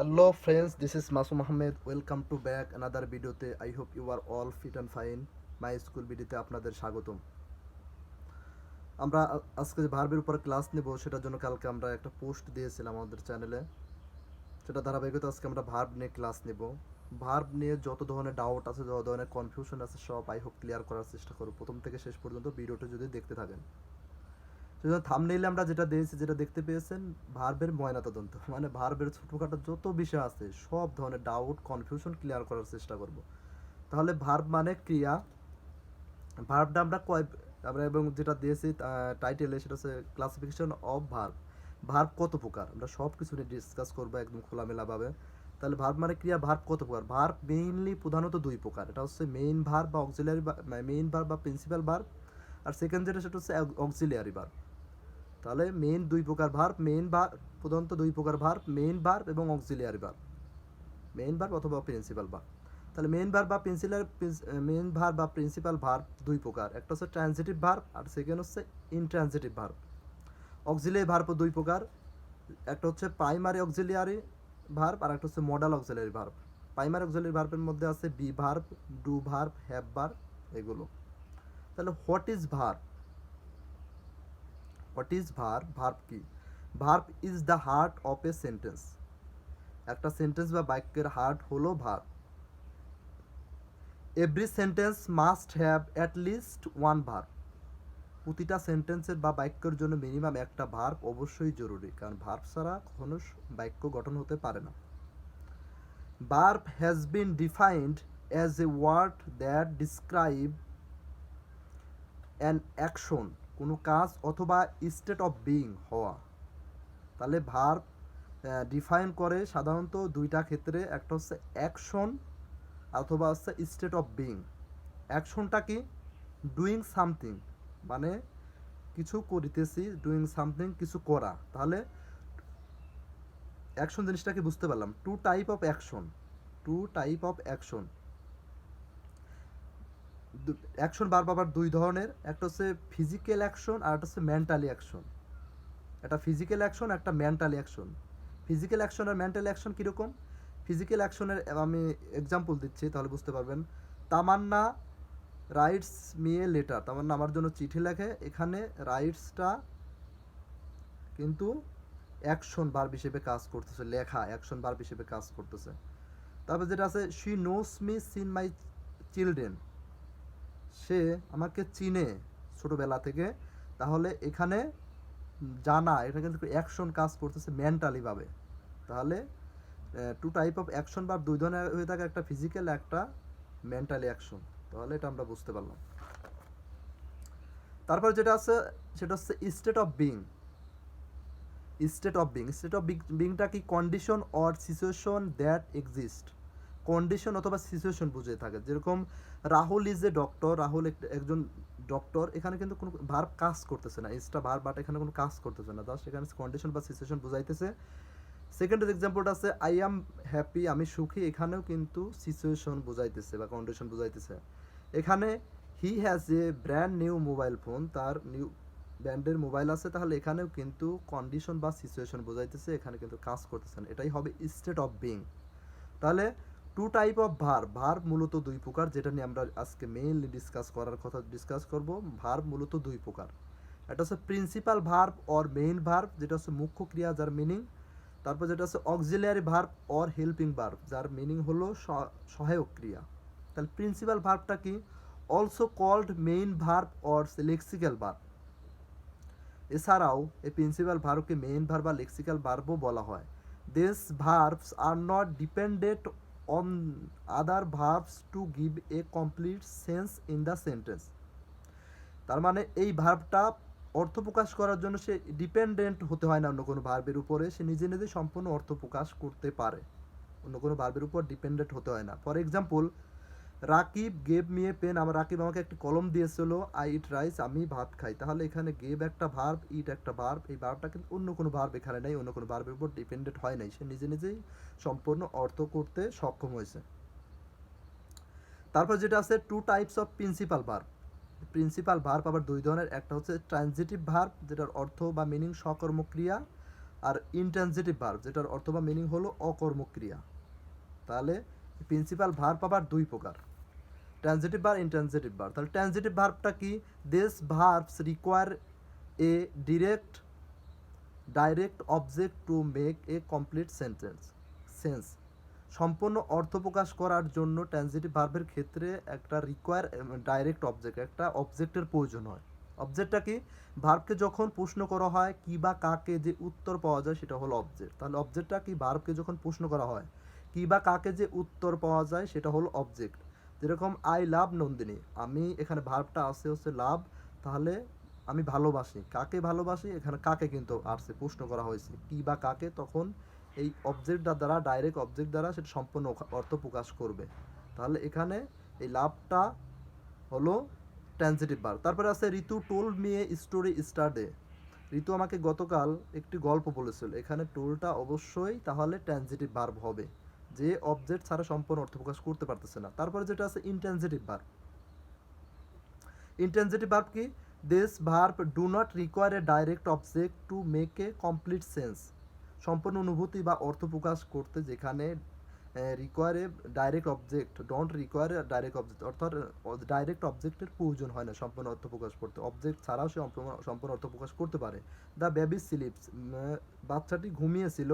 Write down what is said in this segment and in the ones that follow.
Hello friends, this is Masum Ahmed. Welcome to back another videoতে. I hope you are all fit and fine. My school ভিডিওতে আপনাদের স্বাগতম। আমরা আজকে যে ভার্বের উপর ক্লাস নেব সেটার জন্য কালকে আমরা একটা পোস্ট দিয়েছিলাম আমাদের চ্যানেলে। সেটা ধারাবাহিকতা আজকে আমরা ভার্ব নিয়ে ক্লাস নেব। ভার্ব নিয়ে যত ধরনের ডাউট আছে, যত ধরনের কনফিউশন আছে সব আই হোপ ক্লিয়ার করার চেষ্টা করব প্রথম থেকে শেষ পর্যন্ত ভিডিওটা যদি দেখতে থাকেন। সেজন্য থাম্বনেইলে আমরা যেটা দিয়েছি, যেটা দেখতে পেয়েছেন, ভার্বের ময়নাতদন্ত, মানে ভার্বের ছোটোখাটো যত বিষয় আছে সব ধরনের ডাউট কনফিউশন ক্লিয়ার করার চেষ্টা করব। তাহলে ভার্ব মানে ক্রিয়া। ভার্বটা আমরা এবং যেটা দিয়েছি টাইটেলে, সেটা হচ্ছে ক্লাসিফিকেশন অফ ভার্ব। ভার্ব কত প্রকার, আমরা সব কিছু নিয়ে ডিসকাস করবো একদম খোলামেলাভাবে। তাহলে ভার্ব মানে ক্রিয়া। ভার্ব কত প্রকার? ভার্ব মেইনলি প্রধানত দুই প্রকার। এটা হচ্ছে মেইন ভার্ব বা অক্সিলিয়ারি, মেইন ভার্ব বা প্রিন্সিপাল ভার্ব। আর সেকেন্ড যেটা, সেটা হচ্ছে অক্সিলিয়ারি ভার্ব। তাহলে মেইন দুই প্রকার ভার্ব, প্রধানত দুই প্রকার ভার্ব, মেইন ভার্ব এবং অক্সিলিয়ারি ভার্ব, মেইন ভার্ব অথবা প্রিন্সিপাল ভার্ব। তাহলে মেইন ভার্ব বা প্রিন্সিপাল ভার্ব দুই প্রকার, একটা হচ্ছে ট্রানজিটিভ ভার্ব আর সেকেন্ড হচ্ছে ইনট্রানজিটিভ ভার্ব। অক্সিলিয়ারি ভার্বও দুই প্রকার, একটা হচ্ছে প্রাইমারি অক্সিলিয়ারি ভার্ব আর একটা হচ্ছে modal auxiliary verb. Primary auxiliary ভার্বের মধ্যে আছে be verb, do verb, have verb, এগুলো। তাহলে what is verb? What is verb? Verb কি? Verb is the heart of a sentence. একটা সেন্টেন্স বা বাক্যের হার্ট হলো verb. Every sentence must have at least one verb. প্রতিটা সেন্টেন্সের বা বাক্যের জন্য মিনিমাম একটা ভার্ব অবশ্যই জরুরি, কারণ ভার্ব ছাড়া কখনো বাক্য গঠন হতে পারে না। Verb has been defined as a word that describe an action, কোনো কাজ অথবা স্টেট অফ বিইং, হওয়া। তাহলে ভার্ব ডিফাইন করে সাধারণত দুইটা ক্ষেত্রে, একটা হচ্ছে অ্যাকশন অথবা হচ্ছে স্টেট অফ বিইং। অ্যাকশনটা কি? ডুইং সামথিং, মানে কিছু করিতেছি, ডুইং সামথিং, কিছু করা। তাহলে অ্যাকশন জিনিসটাকে বুঝতে পারলাম। Two type of action, two type of action. Action verb আবার দুই ধরনের, একটা হচ্ছে ফিজিক্যাল অ্যাকশন আর একটা হচ্ছে মেন্টালি অ্যাকশন। একটা ফিজিক্যাল অ্যাকশন, একটা মেন্টালি অ্যাকশন। ফিজিক্যাল অ্যাকশন আর মেন্টাল অ্যাকশন কীরকম? ফিজিক্যাল অ্যাকশনের আমি এক্সাম্পল দিচ্ছি, তাহলে বুঝতে পারবেন। তামান্না রাইটস মি এ লেটার, তামান্না আমার জন্য চিঠি লেখে। এখানে রাইটসটা কিন্তু অ্যাকশন ভার্ব হিসেবে কাজ করতেছে, লেখা অ্যাকশন ভার্ব হিসেবে কাজ করতেছে। তারপর যেটা আছে, she knows me since my children, সে আমাকে চিনে ছোটোবেলা থেকে। তাহলে এখানে জানা, এটা কিন্তু অ্যাকশন কাজ করতেছে মেন্টালিভাবে। তাহলে two type of action verb দুই ধরনের হয়ে থাকে, একটা ফিজিক্যাল, একটা মেন্টালি অ্যাকশন। তাহলে এটা আমরা বুঝতে পারলাম। তারপর যেটা আছে সেটা হচ্ছে state of being. State of বিংটা কি? Condition or situation that exist. Condition অথবা সিচুয়েশন বুঝে থাকে। যেরকম Rahul is a doctor, Rahul একজন ডক্টর। এখানে কিন্তু কোনো ভার্ব কাজ করতেছে না, ইজটা ভার্ব, বাট এখানে কোনো কাজ করতেছে না, জাস্ট এখানে কন্ডিশন বা সিচুয়েশন বুঝাইতেছে। সেকেন্ডের এক্সাম্পলটা আছে আই অ্যাম হ্যাপি, আমি সুখী। এখানেও কিন্তু সিচুয়েশন বুঝাইতেছে বা কন্ডিশন বুঝাইতেছে। এখানে he has a brand new mobile phone, তার নিউ ব্র্যান্ডের মোবাইল আছে। তাহলে এখানেও কিন্তু কন্ডিশন বা সিচুয়েশন বোঝাইতেছে, এখানে কিন্তু কাজ করতেছে না। এটাই হবে স্টেট অফ বিং। তাহলে two type of verb. Verb মূলত দুই প্রকার, যেটা নিয়ে আমরা আজকে মেইনলি ডিসকাস করব। ভার্ব মূলত দুই প্রকার, এটা হচ্ছে principal verb or main verb, যেটা হচ্ছে মুখ্য ক্রিয়া যার মিনিং। তারপর যেটা হচ্ছে auxiliary verb or helping verb, যার মিনিং হলো সহায়ক ক্রিয়া। তাহলে প্রিন্সিপাল ভার্বটা কি? Also called main verb or lexical verb. এছাড়াও এই প্রিন্সিপাল ভার্বকে মেইন ভার্ব বা লেক্সিক্যাল ভার্বও বলা হয়। This verbs are not dependent on other verbs to give a complete sense in the sentence. তার মানে এই ভার্বটা অর্থ প্রকাশ করার জন্য সে ডিপেন্ডেন্ট হতে হয় না অন্য কোনো ভার্বের উপরে, সে নিজে নিজে সম্পূর্ণ অর্থ প্রকাশ করতে পারে, অন্য কোনো ভার্বের উপর ডিপেন্ডেন্ট হতে হয় না। For example, Rakib gave me a pen, Rakib আমাকে একটি কলম দিয়েছিল। আই ইট রাইস, আমি ভাত খাই। তাহলে এখানে গেভ একটা ভার্ব, ইট একটা ভার্ব। এই ভার্বটা কিন্তু অন্য কোনো ভার্ব এখানে নেই, অন্য কোনো ভার্বের উপর ডিপেন্ডেন্ট হয় নাই, সে নিজে নিজেই সম্পূর্ণ অর্থ করতে সক্ষম হয়েছে। তারপর যেটা আছে two types of principal verb. Principal verb আবার দুই ধরনের, একটা হচ্ছে ট্রানজিটিভ ভার্ব, যেটার অর্থ বা মিনিং সকর্মক্রিয়া। আর ইনট্রানজিটিভ ভার্ব, যেটার অর্থ বা মিনিং হলো অকর্মক্রিয়া। তাহলে প্রিন্সিপাল ভার্ব আবার দুই প্রকার, ট্রানজিটিভ ভার্ব, ইনট্রানজিটিভ ভার্ব। তাহলে ট্রানজিটিভ ভার্বটা কি? This verbs require a direct object to make a complete sense. সম্পূর্ণ অর্থ প্রকাশ করার জন্য ট্রানজিটিভ ভার্বের ক্ষেত্রে একটা ডাইরেক্ট অবজেক্ট, একটা অবজেক্টের প্রয়োজন হয়। অবজেক্টটা কি? ভার্বকে যখন প্রশ্ন করা হয় কি বা কাকে যে উত্তর পাওয়া যায় সেটা হলো অবজেক্ট। তাহলে অবজেক্টটা কি? ভার্বকে যখন প্রশ্ন করা হয় কি বা কাকে যে উত্তর পাওয়া যায় সেটা হলো অবজেক্ট। যেরকম আই লাভ নন্দিনী, আমি এখানে ভার্বটা আছে হচ্ছে লাভ, তাহলে আমি ভালোবাসি। কাকে ভালোবাসি? এখানে কাকে কিন্তু আসছে, প্রশ্ন করা হয়েছে কি বা কাকে, তখন এই অবজেক্টটা দ্বারা, ডাইরেক্ট অবজেক্ট দ্বারা সেটা সম্পূর্ণ অর্থ প্রকাশ করবে। তাহলে এখানে এই লাভটা হলো ট্রানজিটিভ ভার্ব। তারপরে আছে Ritu told me a story yesterday, Ritu আমাকে গতকাল একটি গল্প বলেছিল। এখানে টোলটা অবশ্যই তাহলে ট্রানজিটিভ ভার্ব হবে, যে অবজেক্ট ছাড়া সম্পূর্ণ অর্থ প্রকাশ করতে পারতেছে না। তারপরে যেটা আছে ইনট্রানজিটিভ ভার্ব। ইনট্রানজিটিভ ভার্ব কি? This verb do not require a direct object to make a complete sense. সম্পূর্ণ অনুভূতি বা অর্থ প্রকাশ করতে যেখানে require a direct object, don't require a direct object, অর্থাৎ ডাইরেক্ট অবজেক্টের প্রয়োজন হয় না সম্পূর্ণ অর্থ প্রকাশ করতে। অবজেক্ট ছাড়াও সে সম্পূর্ণ অর্থ প্রকাশ করতে পারে। দ্য বেবি স্লিপস, বাচ্চাটি ঘুমিয়েছিল।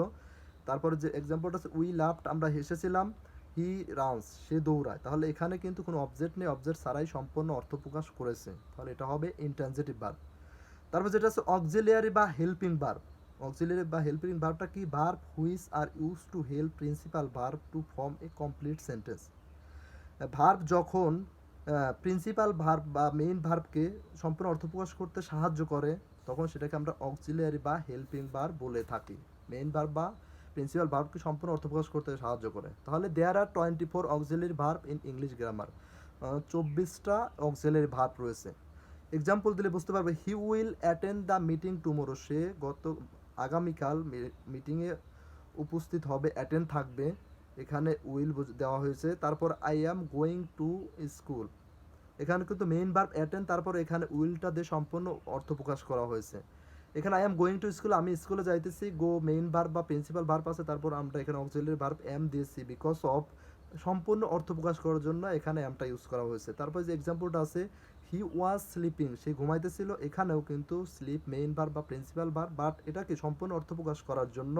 তারপরে যে এক্সাম্পলটা আছে উই লাভড, আমরা হেসেছিলাম। হি রানস, সে দৌড়ায়। তাহলে এখানে কিন্তু কোনো অবজেক্ট নেই, অবজেক্ট ছাড়াই সম্পূর্ণ অর্থ প্রকাশ করেছে। তাহলে এটা হবে ইনট্রানজিটিভ ভার্ব। তারপর যেটা আছে অক্সিলিয়ারি বা হেল্পিং ভার্ব। অক্সিলিয়ারি বা হেল্পিং ভার্বটা কি? Verb which are use to help principal verb to form a complete sentence. Verb যখন প্রিন্সিপাল ভার্ব বা মেইন ভার্বকে সম্পূর্ণ অর্থ প্রকাশ করতে সাহায্য করে, তখন সেটাকে আমরা অক্সিলিয়ারি বা হেল্পিং ভার্ব বলে থাকি। মেইন ভার্ব বা প্রিন্সিপাল ভার্বকে সম্পূর্ণ অর্থ প্রকাশ করতে সাহায্য করে। তাহলে there are 24 auxiliary verb in English grammar, 24টা অক্সিলিয়ারি ভার্ব রয়েছে। এক্সাম্পল দিলে বুঝতে পারবে। He will attend the meeting tomorrow, সে আগামীকাল মিটিংয়ে উপস্থিত হবে, অ্যাটেন্ড থাকবে, এখানে উইল দেওয়া হয়েছে। তারপর I am going to school, এখানে কিন্তু মেইন ভার্ব অ্যাটেন্ড, তারপর এখানে উইলটা দিয়ে সম্পূর্ণ অর্থ প্রকাশ করা হয়েছে। এখানে I am going to school, আমি স্কুলে যাইতেছি, গো মেইন ভার্ব বা প্রিন্সিপাল ভার্ব আছে, তারপর আমরা এখানে অক্সিলিয়ারি ভার্ব অ্যাম দিয়েছি বিকজ অফ, সম্পূর্ণ অর্থ প্রকাশ করার জন্য এখানে অ্যামটা ইউজ করা হয়েছে। তারপর যে এক্সাম্পলটা আছে হি ওয়াজ স্লিপিং, সে ঘুমাইতেছিল, এখানেও কিন্তু স্লিপ মেইন ভার্ব বা প্রিন্সিপাল ভার্ব, বাট এটাকে সম্পূর্ণ অর্থ প্রকাশ করার জন্য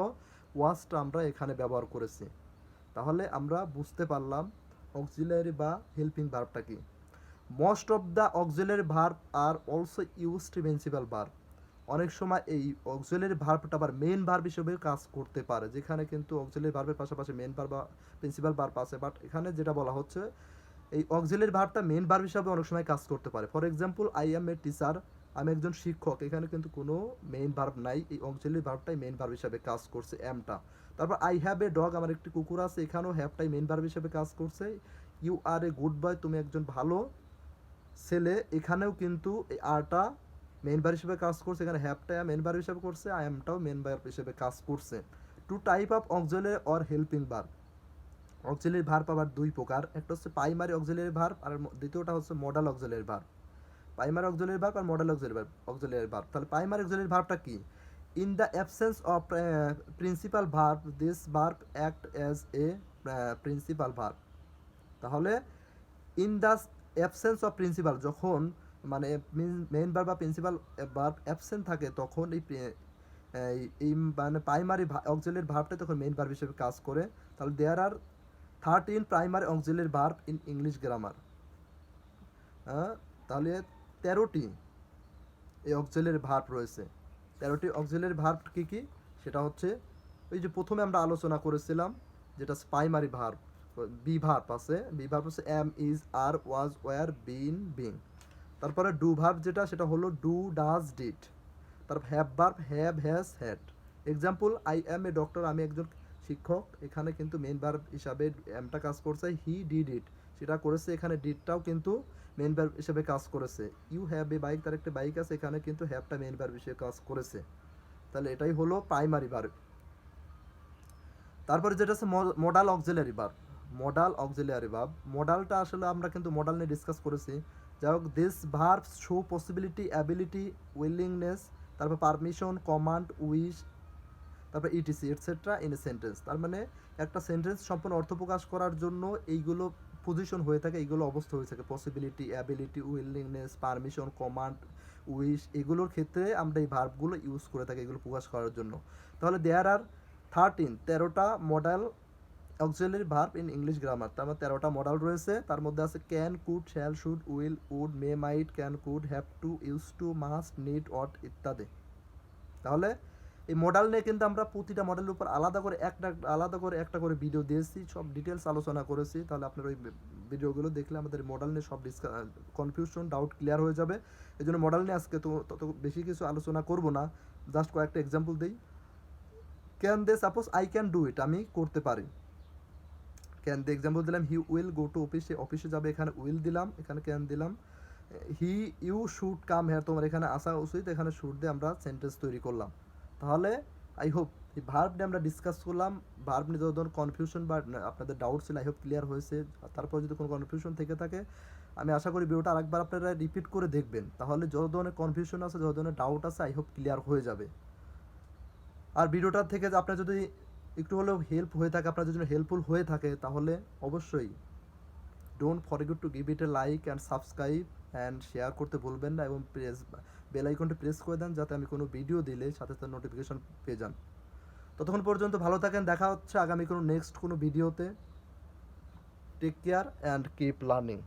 ওয়াজটা আমরা এখানে ব্যবহার করেছি। তাহলে আমরা বুঝতে পারলাম অক্সিলিয়ারি বা হেল্পিং ভার্বটা কি। Most of the auxiliary verb are also used principal verb, অনেক সময় এই অক্সিলিয়ারি ভার্বটা আবার মেইন ভার্ব হিসেবে কাজ করতে পারে, যেখানে কিন্তু অক্সিলিয়ারি ভার্বের পাশাপাশি মেইন ভার্ব বা প্রিন্সিপাল ভার্ব আছে, বাট এখানে যেটা বলা হচ্ছে এই অক্সিলিয়ারি ভার্বটা মেইন ভার্ব হিসাবে অনেক সময় কাজ করতে পারে। For example I am a teacher, আমি একজন শিক্ষক, এখানে কিন্তু কোনো মেইন ভার্ব নাই, এই অক্সিলিয়ারি ভার্বটাই মেইন ভার্ব হিসাবে কাজ করছে, অ্যামটা। তারপর আই হ্যাভ এ ডগ, আমার একটি কুকুর আছে, এখানেও হ্যাভটাই মেইন ভার্ব হিসেবে কাজ করছে। You R a good boy, তুমি একজন ভালো ছেলে, এখানেও কিন্তু এই আরটা মেইন ভার্ব হিসেবে কাজ করছে, এখানে হ্যাভটা মেইন ভার্ব হিসেবে করছে, আই এমটাও মেইন ভার্ব হিসেবে কাজ করছে। Two type of auxiliary or helping verb, auxiliary verb আবার দুই প্রকার, একটা হচ্ছে প্রাইমারি অক্সিলিয়ারি ভার্ব আর দ্বিতীয়টা হচ্ছে modal auxiliary verb. Primary auxiliary verb আর মডাল অক্সিলিয়ারি ভার্ব। তাহলে প্রাইমারি অক্সিলিয়ারি ভার্বটা কি? In the absence of principal verb this verb act as a principal verb. তাহলে in the absence of principal, যখন মানে মেইন ভার্ব বা principal verb absent থাকে, তখন এই মানে প্রাইমারি অক্সিলিয়ারি ভার্বটা তখন মেইন ভার্ব হিসেবে কাজ করে। তাহলে there are 13 primary auxiliary verb in English grammar, তাহলে 13টি এই অক্সিলিয়ারি ভার্ব রয়েছে। 13টি অক্সিলিয়ারি ভার্ব কী কী? সেটা হচ্ছে ওই যে প্রথমে আমরা আলোচনা করেছিলাম, যেটা প্রাইমারি ভার্ব, বি ভার্ব আছে, বি ভার্ব হচ্ছে am, is, are, was, were, been, being. তারপরে ডু ভার্ব যেটা, সেটা হলো ডু, ডাজ, ডিড। তারপর have verb have, has, had. Example I am a doctor, আমি একজন শিক্ষক, এখানে কিন্তু মেইন ভার্ব হিসাবে এমটা কাজ করছে। হি ডিড ইট, সেটা করেছে, এখানে ডিডটাও কিন্তু মেইন ভার্ব হিসেবে কাজ করেছে। ইউ হ্যাভ এ বাইক, তার একটা বাইক আছে, এখানে কিন্তু হ্যাভটা মেইন ভার্ব হিসেবে কাজ করেছে। তাহলে এটাই হলো প্রাইমারি ভার্ব। তারপরে যেটা আছে modal auxiliary verb. Modal auxiliary verb, মডালটা আসলে আমরা কিন্তু মডাল নিয়ে ডিসকাস করেছি। যাই হোক, this verb show possibility, ability, willingness, তারপর পারমিশন, কমান্ড, উইশ, তারপর ETC etcetera in a sentence. তার মানে একটা সেন্টেন্স সম্পূর্ণ অর্থ প্রকাশ করার জন্য এইগুলো পজিশন হয়ে থাকে, এইগুলো অবস্থা হয়ে থাকে, possibility, ability, willingness, permission, command, wish, এগুলোর ক্ষেত্রে আমরা এই ভার্বগুলো ইউজ করে থাকি এগুলো প্রকাশ করার জন্য। তাহলে দেয়ার আর 13টা modal auxiliary verb in English grammar. তার মধ্যে 13টা মডেল রয়েছে, তার মধ্যে আছে can, could, shall, should, will, would, may, might, can, could, have to, use to, must, need, ought ইত্যাদি। তাহলে এই মডেল নিয়ে কিন্তু আমরা প্রতিটা মডেলের উপর আলাদা করে একটা করে ভিডিও দিয়েছি, সব ডিটেলস আলোচনা করেছি। তাহলে আপনার ওই ভিডিওগুলো দেখলে আমাদের মডেল নিয়ে সব কনফিউশন ডাউট ক্লিয়ার হয়ে যাবে। এই জন্য মডেল নিয়ে আজকে তো তত বেশি কিছু আলোচনা করব না, জাস্ট কয়েকটা এক্সাম্পল দিই। ক্যান দে, suppose I can do it, আমি করতে পারি। ক্যান দে এক্সাম্পল দিলাম, he will go to office, অফিসে যাবে, এখানে উইল দিলাম, এখানে ক্যান দিলাম। He you should come here, তোমার এখানে আসা উচিত, এখানে শুড দিয়ে আমরা সেন্টেন্স তৈরি করলাম। তাহলে আই হোপ এই ভার্ব নিয়ে আমরা ডিসকাস করলাম। ভার্ব নিয়ে যত ধরনের কনফিউশন বা আপনাদের ডাউট ছিল আই হোপ ক্লিয়ার হয়েছে। তারপর যদি কোনো কনফিউশন থেকে থাকে আমি আশা করি ভিডিওটা আরেকবার আপনারা রিপিট করে দেখবেন, তাহলে যত ধরনের কনফিউশন আছে, যত ধরনের ডাউট আছে আই হোপ ক্লিয়ার হয়ে যাবে। আর ভিডিওটা থেকে আপনার যদি একটু হলেও হেল্প হয়ে থাকে, আপনার যদি হেল্পফুল হয়ে থাকে, তাহলে অবশ্যই don't forget to give it A like and subscribe and share করতে ভুলবেন না, এবং বেল আইকনটি প্রেস করে দেন যাতে আমি কোনো ভিডিও দিলে সাথে সাথে নোটিফিকেশন পেয়ে যান। ততক্ষণ পর্যন্ত ভালো থাকেন, দেখা হচ্ছে আগামী কোনো নেক্সট কোনো ভিডিওতে। Take care and keep learning.